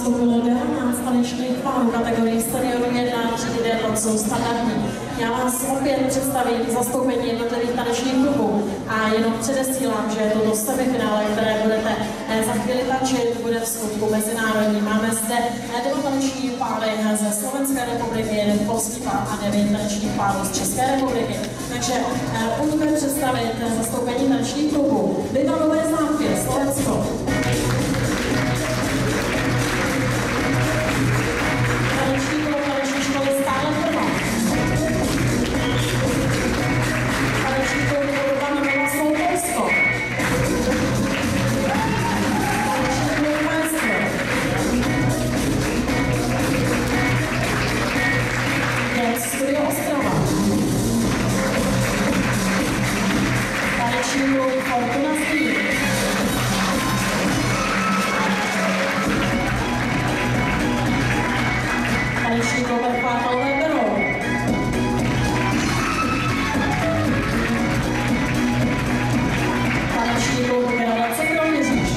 nastoupilo 19 tanečních párů kategorii senior 1 třídy D, jsou standardní. Já vás opět představím zastoupení jednotlivých tanečních klubů a jenom předesílám, že toto semifinále, které budete za chvíli tančit, bude v skutku mezinárodní. Máme zde 2 taneční páry ze Slovenské republiky, 1 polský pár a 9 tanečních párů z České republiky. Takže pojďme představit zastoupení tanečních klubů. Viva Nové Zámky, Slovensko. Taneční klub taneční školy Stále Trvá. Taneční klub Urban Milasou Polsko. Taneční klub Maestro. Dance Studio Ostrava. Taneční klub Fortuna Steel. Taneční klub Chvátalové Berou. Taneční klub Gradace Kroměříž.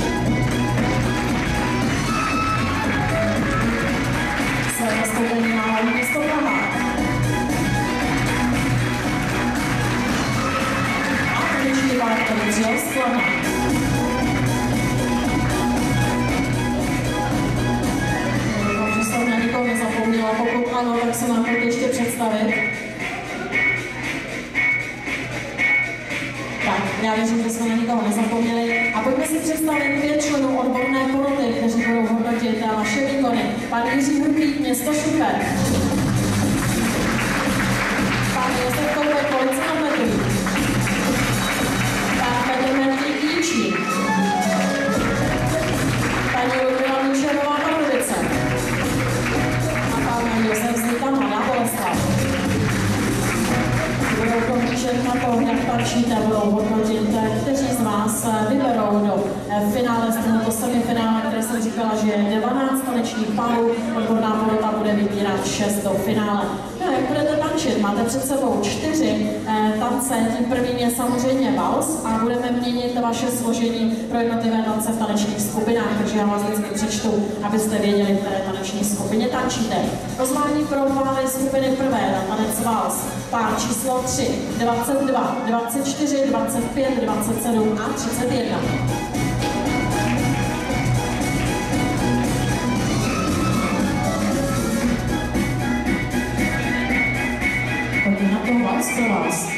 Své zastoupení má hlavní město Praha. A taneční pár Tadeusz Skladna. Na nikoho nezapomněla, pokud ano, tak se nám to ještě představit. Tak, já věřím, že jsme na nikoho nezapomněli. A pojďme si představit 5 členů odborné poroty, kteří budou hodnotit vaše výkony. Pan Jiří Hrubý, město Šuper. Pan Josef Koubek, Police nad Metují. Pan Petr Mertík, Jíčín. Paní Ludmila Míšerová, Pardubice. Josef Zlíka, Mladá Boleslav. Budou dohlížet na to, jak tančíte, budou hodnotit, kteří z vás vyberou do finále, z tohoto semifinále, které jsem říkala, že je 19 tanečních párů, odborná porota bude vybírat 6 do finále. No, jak budete tančit? Máte před sebou 4 tance, tím prvním je samozřejmě vals a budeme měnit vaše složení pro jednotlivé tance v tanečních skupinách, takže já vás vždycky přečtu, abyste věděli, které taneční skupině tančíte. Pozvání pro páry skupiny prvé na tanec vals. Pár číslo 3, 22, 24, 25, 27 a 31. Pojďme na to vals pro vás.